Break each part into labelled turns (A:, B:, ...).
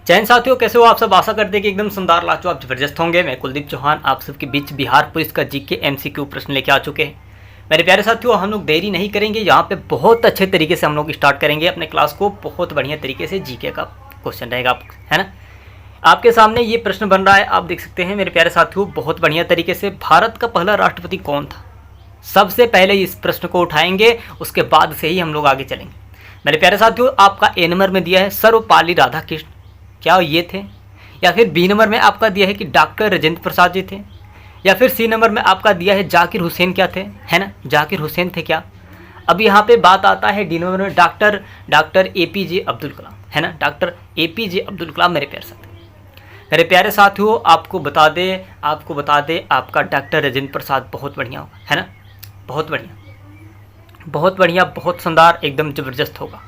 A: चैन साथियों, कैसे हो आप सब। आशा करते हैं कि एकदम शानदार लाजवाब जबरदस्त होंगे। मैं कुलदीप चौहान आप सबके बीच बिहार पुलिस का जीके एमसीक्यू प्रश्न लेके आ चुके हैं। मेरे प्यारे साथियों, हम लोग देरी नहीं करेंगे, यहाँ पे बहुत अच्छे तरीके से हम लोग स्टार्ट करेंगे अपने क्लास को। बहुत बढ़िया तरीके से जीके का क्वेश्चन रहेगा, है ना। आपके सामने ये प्रश्न बन रहा है, आप देख सकते हैं मेरे प्यारे साथियों। बहुत बढ़िया तरीके से, भारत का पहला राष्ट्रपति कौन था। सबसे पहले इस प्रश्न को उठाएंगे, उसके बाद से ही हम लोग आगे चलेंगे। मेरे प्यारे साथियों, आपका ए नंबर में दिया है सर्वपल्ली राधाकृष्ण, क्या ये थे। या फिर बी नंबर में आपका दिया है कि डॉक्टर राजेंद्र प्रसाद जी थे। या फिर सी नंबर में आपका दिया है जाकिर हुसैन, क्या थे, है ना, जाकिर हुसैन थे क्या। अब यहाँ पे बात आता है डी नंबर में डॉक्टर एपीजे अब्दुल कलाम, है ना, डॉक्टर एपीजे अब्दुल कलाम। मेरे प्यारे साथियों, आपको बता दे आपका डॉक्टर राजेंद्र प्रसाद बहुत बढ़िया होगा, है ना, बहुत बढ़िया, बहुत शानदार, एकदम ज़बरदस्त होगा।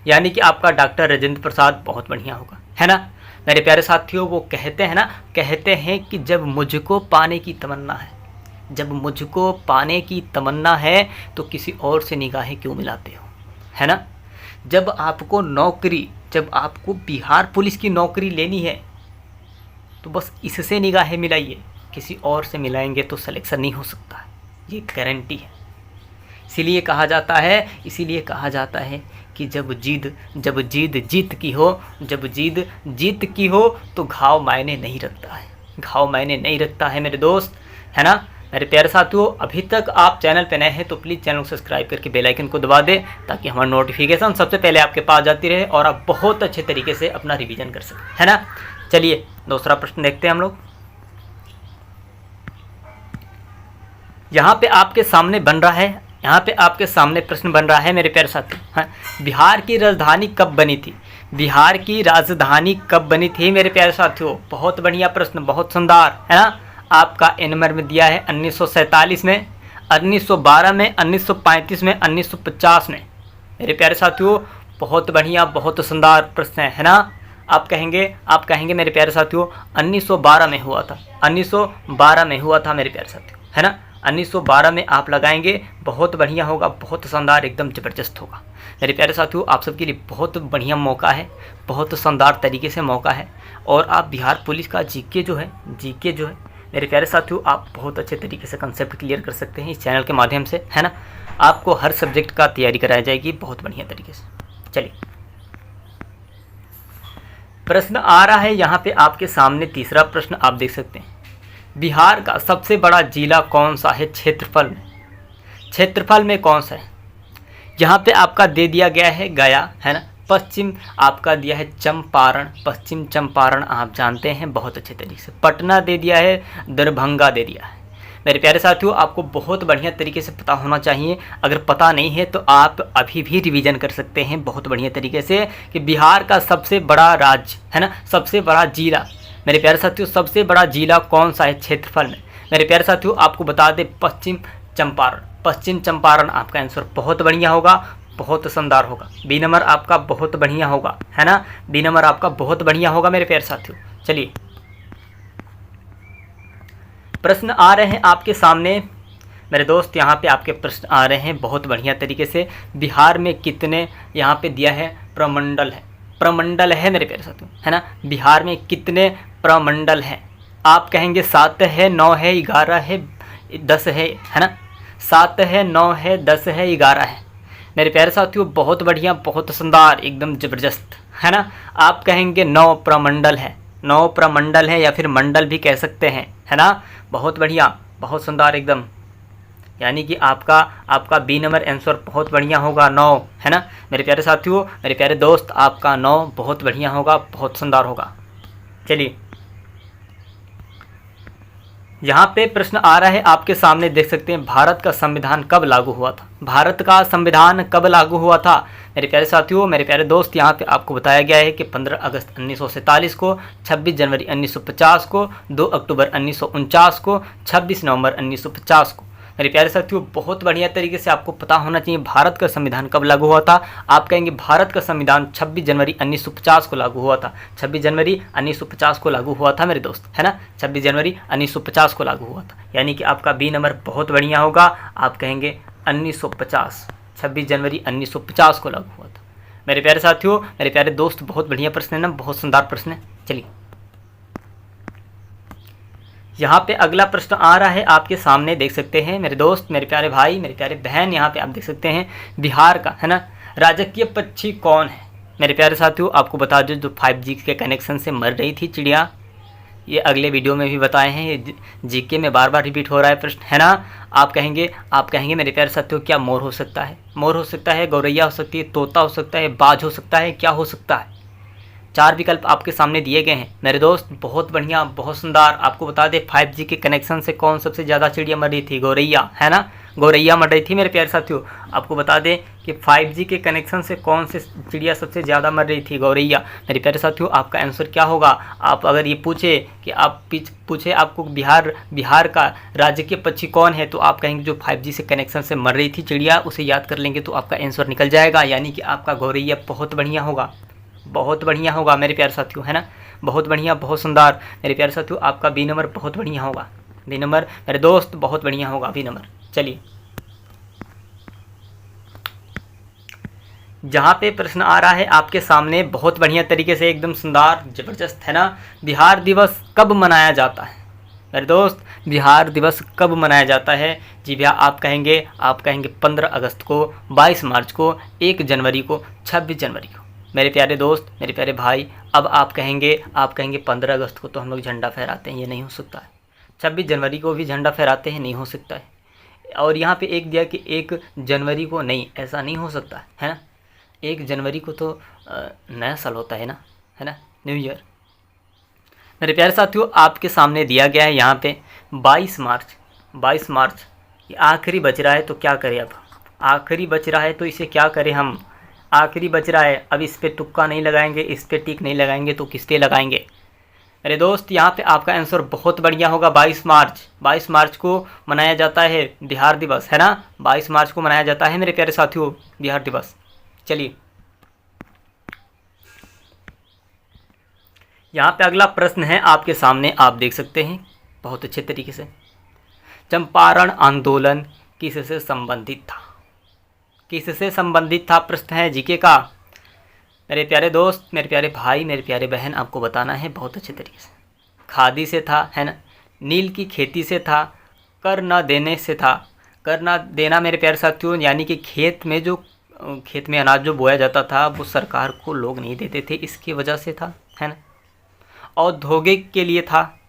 A: यानी कि आपका डॉक्टर राजेंद्र प्रसाद बहुत बढ़िया होगा, है ना। मेरे प्यारे साथियों, वो कहते हैं कि जब मुझको पाने की तमन्ना है तो किसी और से निगाहें क्यों मिलाते हो, है ना। जब आपको बिहार पुलिस की नौकरी लेनी है तो बस इससे निगाहें मिलाइए, किसी और से मिलाएंगे तो सिलेक्शन नहीं हो सकता है, ये गारंटी है। इसीलिए कहा जाता है कि जब जीत जीत की हो तो घाव मायने नहीं रखता है मेरे दोस्त, है ना। मेरे प्यारे साथियों, अभी तक आप चैनल पे नए हैं तो प्लीज़ चैनल को सब्सक्राइब करके बेल आइकन को दबा दें, ताकि हमारा नोटिफिकेशन सबसे पहले आपके पास जाती रहे और आप बहुत अच्छे तरीके से अपना रिवीजन कर सकें, है ना। चलिए दूसरा प्रश्न देखते हैं हम लोग। यहाँ पे आपके सामने प्रश्न बन रहा है मेरे प्यारे साथियों। हाँ, बिहार की राजधानी कब बनी थी मेरे प्यारे साथियों। बहुत बढ़िया प्रश्न, बहुत शानदार, है ना। आपका ए नंबर में दिया है 1947 में, 1912 में, 1935 में, 1950 में। मेरे प्यारे साथियों, बहुत बढ़िया, बहुत शानदार प्रश्न है ना। आप कहेंगे मेरे प्यारे साथियों 1912 में हुआ था, 1912 में हुआ था मेरे प्यारे साथियों, है ना। 1912 में आप लगाएंगे, बहुत बढ़िया होगा, बहुत शानदार, एकदम ज़बरदस्त होगा। मेरे प्यारे साथियों, आप सबके लिए बहुत बढ़िया मौका है, बहुत शानदार तरीके से मौका है। और आप बिहार पुलिस का जीके जो है मेरे प्यारे साथियों, आप बहुत अच्छे तरीके से कंसेप्ट क्लियर कर सकते हैं इस चैनल के माध्यम से, है ना। आपको हर सब्जेक्ट का तैयारी कराई जाएगी बहुत बढ़िया तरीके से। चलिए प्रश्न आ रहा है यहाँ पे आपके सामने, तीसरा प्रश्न आप देख सकते हैं। बिहार का सबसे बड़ा जिला कौन सा है क्षेत्रफल में कौन सा है। यहाँ पे आपका दे दिया गया है गया, है ना। पश्चिम आपका दिया है चंपारण, पश्चिम चंपारण आप जानते हैं बहुत अच्छे तरीके से। पटना दे दिया है, दरभंगा दे दिया है। मेरे प्यारे साथियों, आपको बहुत बढ़िया तरीके से पता होना चाहिए। अगर पता नहीं है तो आप अभी भी रिवीजन कर सकते हैं बहुत बढ़िया तरीके से कि बिहार का सबसे बड़ा राज्य, है ना, सबसे बड़ा जिला। मेरे प्यारे साथियों, सबसे बड़ा जिला कौन सा है क्षेत्रफल में। मेरे प्यारे साथियों, आपको बता दें पश्चिम चंपारण आपका आंसर बहुत बढ़िया होगा, बहुत शानदार होगा। बी नंबर आपका बहुत बढ़िया होगा, है ना, बी नंबर आपका बहुत बढ़िया होगा मेरे प्यारे साथियों। चलिए प्रश्न आ रहे हैं आपके सामने मेरे दोस्त, यहाँ पे आपके प्रश्न आ रहे हैं बहुत बढ़िया तरीके से। बिहार में कितने, यहाँ पे दिया है प्रमंडल है मेरे प्यारे साथियों, है ना। बिहार में कितने प्रमंडल हैं। आप कहेंगे 7 है, 9 है, 11 है, 10 है ना। 7 है, 9 है, 10 है, 11 है मेरे प्यारे साथियों। बहुत बढ़िया, बहुत शानदार, एकदम ज़बरदस्त, है ना। आप कहेंगे 9 प्रमंडल है या फिर मंडल भी कह सकते हैं, है ना। बहुत बढ़िया, बहुत शानदार एकदम। यानी कि आपका बी नंबर आंसर बहुत बढ़िया होगा, 9, है ना मेरे प्यारे साथियों, मेरे प्यारे दोस्त। आपका 9 बहुत बढ़िया होगा, बहुत शानदार होगा। चलिए यहाँ पे प्रश्न आ रहा है आपके सामने, देख सकते हैं। भारत का संविधान कब लागू हुआ था। मेरे प्यारे साथियों, मेरे प्यारे दोस्त, यहाँ पे आपको बताया गया है कि 15 अगस्त 1947 को, 26 जनवरी 1950 को, 2 अक्टूबर 1949 को, 26 नवंबर 1950 को। मेरे प्यारे साथियों, बहुत बढ़िया तरीके से आपको पता होना चाहिए भारत का संविधान कब लागू हुआ था। आप कहेंगे भारत का संविधान 26 जनवरी 1950 को लागू हुआ था। 26 जनवरी 1950 को लागू हुआ था मेरे दोस्त, है ना। 26 जनवरी 1950 को लागू हुआ था, यानी कि आपका बी नंबर बहुत बढ़िया होगा। आप कहेंगे 1950, 26 जनवरी 1950 को लागू हुआ था। मेरे प्यारे साथियों, मेरे प्यारे दोस्त, बहुत बढ़िया प्रश्न है ना, बहुत शानदार प्रश्न है। चलिए यहाँ पे अगला प्रश्न आ रहा है आपके सामने, देख सकते हैं मेरे दोस्त, मेरे प्यारे भाई, मेरे प्यारे बहन। यहाँ पे आप देख सकते हैं बिहार का है ना राजकीय पक्षी कौन है। मेरे प्यारे साथियों आपको बता दो, जो 5G के कनेक्शन से मर रही थी चिड़िया, ये अगले वीडियो में भी बताए हैं, ये जीके में बार बार रिपीट हो रहा है प्रश्न है ना। आप कहेंगे मेरे प्यारे साथियों, क्या मोर हो सकता है? मोर हो सकता है, गौरैया हो सकती है, तोता हो सकता है, बाज हो सकता है, क्या हो सकता है? 4 विकल्प आपके सामने दिए गए हैं मेरे दोस्त। बहुत बढ़िया, बहुत सुंदर। आपको बता दें 5G के कनेक्शन से कौन सबसे ज़्यादा चिड़िया मर रही थी? गौरैया है ना, गौरैया मर रही थी मेरे प्यारे साथियों। आपको बता दें कि 5G के कनेक्शन से कौन से चिड़िया सबसे ज़्यादा मर रही थी? गौरैया। मेरे प्यारे साथियों आपका आंसर क्या होगा? आप अगर ये पूछे आपको बिहार का राजकीय पक्षी कौन है, तो आप कहेंगे जो 5G से कनेक्शन से मर रही थी चिड़िया, उसे याद कर लेंगे तो आपका आंसर निकल जाएगा, यानी कि आपका गौरैया बहुत बढ़िया होगा, बहुत बढ़िया होगा मेरे प्यारे साथियों, है ना। बहुत बढ़िया, बहुत सुंदर मेरे प्यारे साथियों। आपका बी नंबर बहुत बढ़िया होगा, बी नंबर मेरे दोस्त बहुत बढ़िया होगा, बी नंबर। चलिए जहाँ पे प्रश्न आ रहा है आपके सामने बहुत बढ़िया तरीके से, एकदम सुंदर जबरदस्त है ना। बिहार दिवस कब मनाया जाता है मेरे दोस्त? बिहार दिवस कब मनाया जाता है? जी भैया आप कहेंगे 15 अगस्त को, 22 मार्च को, 1 जनवरी को, 26 जनवरी को। मेरे प्यारे दोस्त, मेरे प्यारे भाई, अब आप कहेंगे 15 अगस्त को तो हम लोग झंडा फहराते हैं, ये नहीं हो सकता है। 26 जनवरी को भी झंडा फहराते हैं, नहीं हो सकता है। और यहाँ पे एक दिया कि 1 जनवरी को, नहीं, ऐसा नहीं हो सकता है ना। 1 जनवरी को तो नया साल होता है ना, न्यू ईयर। मेरे प्यारे साथियों आपके सामने दिया गया है यहाँ पे 22 मार्च, ये आखिरी बच रहा है तो क्या करें? अब आखिरी बच रहा है तो इसे क्या करें हम? आखिरी बच रहा है, अब इस पे तुक्का नहीं लगाएंगे, इस पे टिक नहीं लगाएंगे तो किस पे लगाएंगे? मेरे दोस्त यहाँ पे आपका आंसर बहुत बढ़िया होगा, 22 मार्च को मनाया जाता है बिहार दिवस, है ना। 22 मार्च को मनाया जाता है मेरे प्यारे साथियों बिहार दिवस। चलिए यहाँ पे अगला प्रश्न है आपके सामने, आप देख सकते हैं बहुत अच्छे तरीके से। चंपारण आंदोलन किससे संबंधित था? किससे संबंधित था? प्रश्न है जीके का। मेरे प्यारे दोस्त, मेरे प्यारे भाई, मेरे प्यारे बहन, आपको बताना है बहुत अच्छे तरीके से। खादी से था, है ना, नील की खेती से था, कर न देने से था। कर न देना मेरे प्यारे साथियों, यानी कि खेत में अनाज जो बोया जाता था वो सरकार को लोग नहीं देते थे, इसकी वजह से था, है ना। औद्योगिक के लिए था,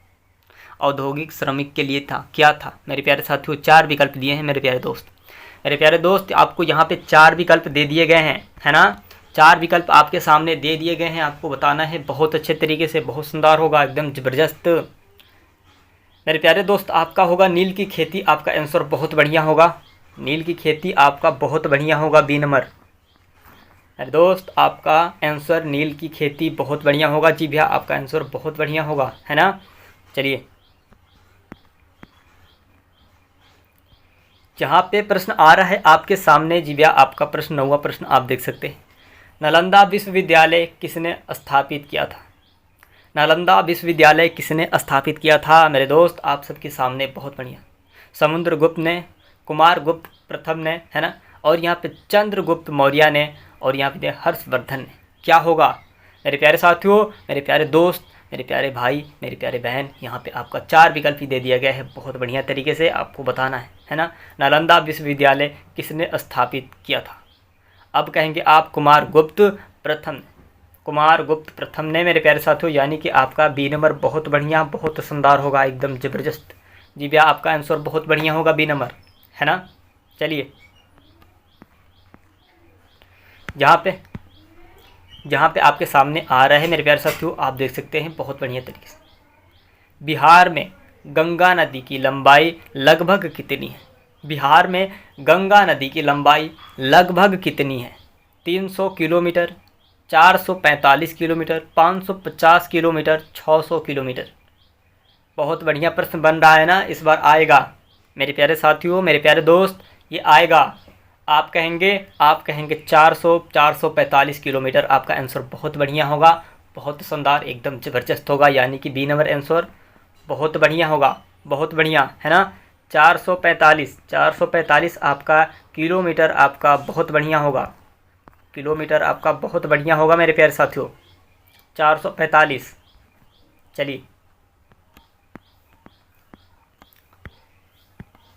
A: औद्योगिक श्रमिक के लिए था, क्या था मेरे प्यारे साथियों? 4 विकल्प दिए हैं मेरे प्यारे दोस्त। मेरे प्यारे दोस्त आपको यहाँ पे 4 विकल्प दे दिए गए हैं, है ना। 4 विकल्प आपके सामने दे दिए गए हैं, आपको बताना है बहुत अच्छे तरीके से, बहुत सुंदर होगा, एकदम ज़बरदस्त। मेरे प्यारे दोस्त आपका होगा नील की खेती, आपका आंसर बहुत बढ़िया होगा, नील की खेती आपका बहुत बढ़िया होगा, बी नंबर। मेरे दोस्त आपका आंसर नील की खेती बहुत बढ़िया होगा, जी भैया आपका आंसर बहुत बढ़िया होगा, है ना। चलिए जहाँ पे प्रश्न आ रहा है आपके सामने, जी भैया आपका प्रश्न 9वां प्रश्न आप देख सकते हैं। नालंदा विश्वविद्यालय किसने स्थापित किया था? नालंदा विश्वविद्यालय किसने स्थापित किया था मेरे दोस्त? आप सबके सामने बहुत बढ़िया। समुद्रगुप्त ने, कुमारगुप्त प्रथम ने, है ना, और यहाँ पे चंद्रगुप्त मौर्य ने, और यहाँ पे हर्षवर्धन ने। क्या होगा मेरे प्यारे साथियों, मेरे प्यारे दोस्त, मेरे प्यारे भाई, मेरे प्यारे बहन, यहाँ पे आपका 4 विकल्प ही दे दिया गया है, बहुत बढ़िया तरीके से आपको बताना है ना। नालंदा विश्वविद्यालय किसने स्थापित किया था? अब कहेंगे आप कुमारगुप्त प्रथम ने मेरे प्यारे साथियों, यानी कि आपका बी नंबर बहुत बढ़िया, बहुत शानदार होगा, एकदम ज़बरदस्त। जी भैया आपका आंसर बहुत बढ़िया होगा, बी नंबर, है ना। चलिए जहाँ पे आपके सामने आ रहा है मेरे प्यारे साथियों, आप देख सकते हैं बहुत बढ़िया तरीके से। बिहार में गंगा नदी की लंबाई लगभग कितनी है? बिहार में गंगा नदी की लंबाई लगभग कितनी है? 300 किलोमीटर, 445 किलोमीटर, 550 किलोमीटर, 600 किलोमीटर। बहुत बढ़िया प्रश्न बन रहा है ना, इस बार आएगा मेरे प्यारे साथियों, मेरे प्यारे दोस्त, ये आएगा। आप कहेंगे 445 किलोमीटर, आपका आंसर बहुत बढ़िया होगा, बहुत शानदार, एकदम ज़बरदस्त होगा, यानी कि बी नंबर आंसर बहुत बढ़िया होगा, बहुत बढ़िया, है ना। 445 आपका किलोमीटर आपका बहुत बढ़िया होगा। किलोमीटर आपका बहुत बढ़िया होगा मेरे प्यारे साथियों। 445। चलिए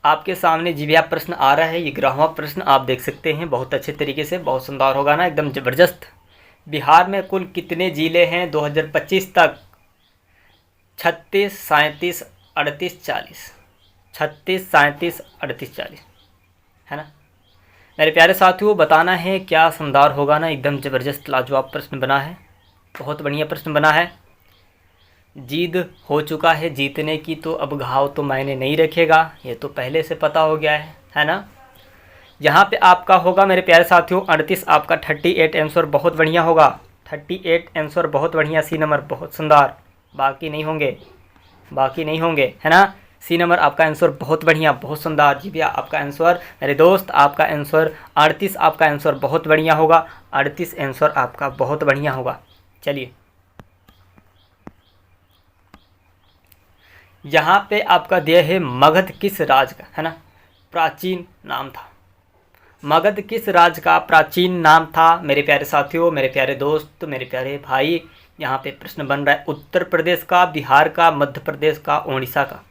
A: आपके सामने जीविया प्रश्न आ रहा है। ये 11वां प्रश्न आप देख सकते हैं, बहुत अच्छे तरीके से, बहुत सुंदर होगा ना, एकदम ज़बरदस्त। बिहार में कुल कितने ज़िले हैं 2025 तक? 36, 37, 38, 40। 36, 37, 38, 40 है ना मेरे प्यारे साथियों। बताना है क्या शानदार होगा ना, एकदम ज़बरदस्त लाजवाब प्रश्न बना है, बहुत बढ़िया प्रश्न बना है। जिद हो चुका है जीतने की, तो अब घाव तो मायने नहीं रखेगा, ये तो पहले से पता हो गया है ना। यहाँ पे आपका होगा मेरे प्यारे साथियों 38, आपका 38 आंसर बहुत बढ़िया होगा। 38 आंसर बहुत बढ़िया, सी नंबर बहुत सुंदर, बाकी नहीं होंगे है ना। सी नंबर आपका आंसर बहुत बढ़िया, बहुत सुंदर। जी भैया आपका आंसर मेरे दोस्त, आपका आंसर 38, आपका आंसर बहुत बढ़िया होगा। 38 आंसर आपका बहुत बढ़िया होगा। चलिए यहाँ पे आपका दिया है मगध किस राज का, है ना, प्राचीन नाम था। मगध किस राज का प्राचीन नाम था मेरे प्यारे साथियों, मेरे प्यारे दोस्त, मेरे प्यारे भाई। यहाँ पे प्रश्न बन रहा है उत्तर प्रदेश का, बिहार का, मध्य प्रदेश का, उड़ीसा का।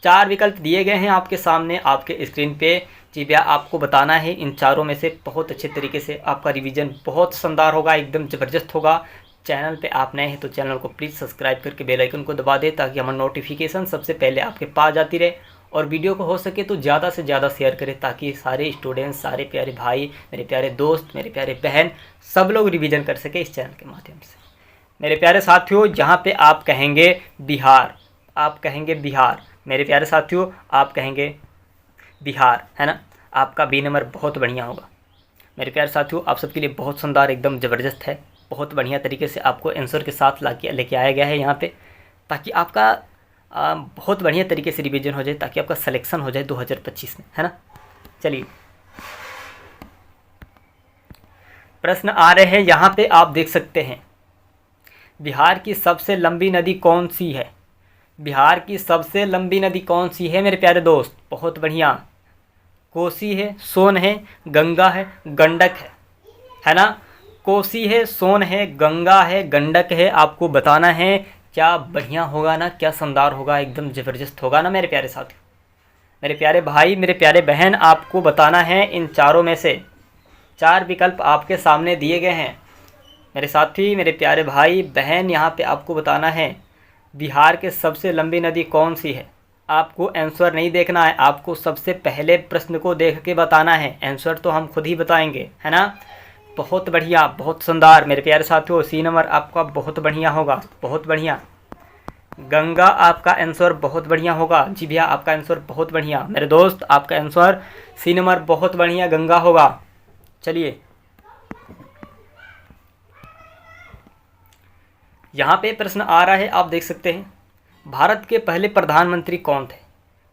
A: 4 विकल्प दिए गए हैं आपके सामने, आपके स्क्रीन पे। जी भैया आपको बताना है इन चारों में से, बहुत अच्छे तरीके से आपका रिवीजन बहुत शानदार होगा, एकदम ज़बरदस्त होगा। चैनल पे आप नए हैं तो चैनल को प्लीज़ सब्सक्राइब करके बेल आइकन को दबा दें, ताकि हमारी नोटिफिकेशन सबसे पहले आपके पास जाती रहे। और वीडियो को हो सके तो ज़्यादा से ज़्यादा शेयर करें, ताकि सारे स्टूडेंट्स, सारे प्यारे भाई, मेरे प्यारे दोस्त, मेरे प्यारे बहन, सब लोग रिवीजन कर सके इस चैनल के माध्यम से। मेरे प्यारे साथियों यहाँ पे आप कहेंगे बिहार, आप कहेंगे बिहार, मेरे प्यारे साथियों आप कहेंगे बिहार, है ना। आपका बी नंबर बहुत बढ़िया होगा मेरे प्यारे साथियों। आप सबके लिए बहुत शानदार, एकदम ज़बरदस्त है, बहुत बढ़िया तरीके से आपको आंसर के साथ लेके आया गया है यहाँ पे, ताकि आपका बहुत बढ़िया तरीके से रिवीजन हो जाए, ताकि आपका सिलेक्शन हो जाए 2025 में, है ना। चलिए प्रश्न आ रहे हैं यहाँ पे, आप देख सकते हैं। बिहार की सबसे लंबी नदी कौन सी है? बिहार की सबसे लंबी नदी कौन सी है मेरे प्यारे दोस्त? बहुत बढ़िया, कोसी है, सोन है, गंगा है, गंडक है ना। कोसी है, सोन है, गंगा है, गंडक है, आपको बताना है। क्या बढ़िया होगा ना, क्या शानदार होगा, एकदम ज़बरदस्त होगा ना मेरे प्यारे साथियों, मेरे प्यारे भाई, मेरे प्यारे बहन। आपको बताना है इन चारों में से, 4 विकल्प आपके सामने दिए गए हैं मेरे साथी, मेरे प्यारे भाई बहन। यहाँ पे आपको बताना है बिहार के सबसे लंबी नदी कौन सी है। आपको आंसर नहीं देखना है, आपको सबसे पहले प्रश्न को देख के बताना है, आंसर तो हम खुद ही बताएंगे, है ना। बहुत बढ़िया, बहुत शानदार मेरे प्यारे साथियों। सी नंबर आपका बहुत बढ़िया होगा, बहुत बढ़िया। गंगा आपका आंसर बहुत बढ़िया होगा। जी भैया आपका आंसर बहुत बढ़िया मेरे दोस्त, आपका आंसर सी नंबर बहुत बढ़िया, गंगा होगा। चलिए यहाँ पे प्रश्न आ रहा है, आप देख सकते हैं। भारत के पहले प्रधानमंत्री कौन थे?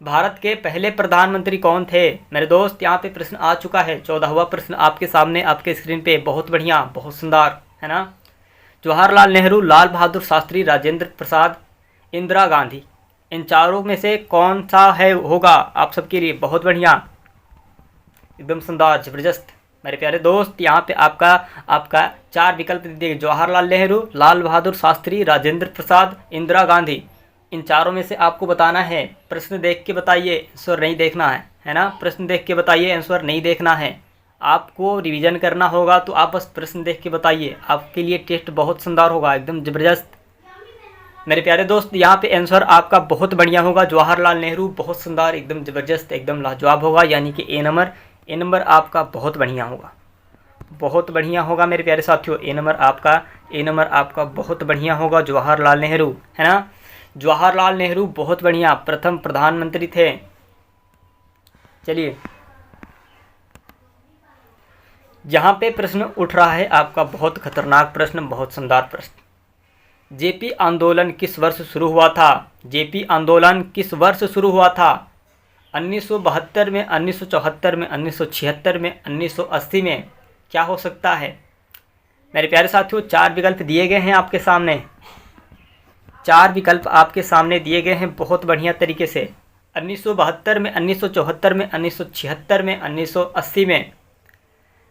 A: भारत के पहले प्रधानमंत्री कौन थे मेरे दोस्त? यहाँ पे प्रश्न आ चुका है, 14वां प्रश्न आपके सामने, आपके स्क्रीन पे, बहुत बढ़िया, बहुत सुंदर, है ना। जवाहरलाल नेहरू, लाल बहादुर शास्त्री, राजेंद्र प्रसाद, इंदिरा गांधी, इन चारों में से कौन सा है होगा आप सबके लिए? बहुत बढ़िया, एकदम सुंदर, ज़बरदस्त मेरे प्यारे दोस्त। यहाँ पे आपका 4 विकल्प दिए, जवाहरलाल नेहरू, लाल बहादुर शास्त्री, राजेंद्र प्रसाद, इंदिरा गांधी। इन चारों में से आपको बताना है। प्रश्न देख के बताइए, आंसर नहीं देखना है ना। प्रश्न देख के बताइए, आंसर नहीं देखना है। आपको रिवीजन करना होगा तो आप बस प्रश्न देख के बताइए, आपके लिए टेस्ट बहुत शानदार होगा, एकदम ज़बरदस्त मेरे प्यारे दोस्त। यहाँ पे आंसर आपका बहुत बढ़िया होगा, जवाहरलाल नेहरू, बहुत शानदार, एकदम ज़बरदस्त, एकदम लाजवाब होगा, यानी कि ए नंबर आपका बहुत बढ़िया होगा, बहुत बढ़िया होगा मेरे प्यारे साथियों। ए नंबर आपका बहुत बढ़िया होगा, जवाहरलाल नेहरू, है ना। जवाहरलाल नेहरू बहुत बढ़िया, प्रथम प्रधानमंत्री थे। चलिए यहाँ पे प्रश्न उठ रहा है आपका, बहुत खतरनाक प्रश्न, बहुत शानदार प्रश्न। जेपी आंदोलन किस वर्ष शुरू हुआ था? जेपी आंदोलन किस वर्ष शुरू हुआ था? 1972 में, 1974 में, 1976 में, 1980 में? क्या हो सकता है मेरे प्यारे साथियों? 4 विकल्प दिए गए हैं आपके सामने, 4 विकल्प आपके सामने दिए गए हैं बहुत बढ़िया तरीके से। 1972 में, 1974 में, 1976 में, 1980 में।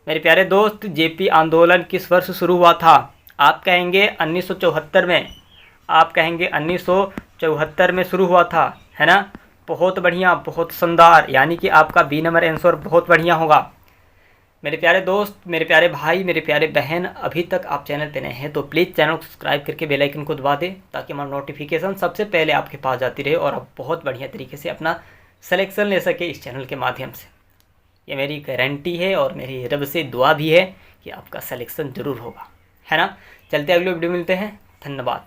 A: मेरे प्यारे दोस्त, जेपी आंदोलन किस वर्ष शुरू हुआ था? आप कहेंगे 1974 में, आप कहेंगे 1974 में शुरू हुआ था, है ना। बहुत बढ़िया, बहुत शानदार, यानी कि आपका बी नंबर आंसर बहुत बढ़िया होगा। मेरे प्यारे दोस्त, मेरे प्यारे भाई, मेरे प्यारे बहन, अभी तक आप चैनल पे नए हैं तो प्लीज़ चैनल को सब्सक्राइब करके बेल आइकन को दबा दें, ताकि हमारा नोटिफिकेशन सबसे पहले आपके पास जाती रहे और आप बहुत बढ़िया तरीके से अपना सिलेक्शन ले सके इस चैनल के माध्यम से। ये मेरी गारंटी है और मेरी रब से दुआ भी है कि आपका सिलेक्शन ज़रूर होगा, है ना। चलते अगले वीडियो मिलते हैं, धन्यवाद।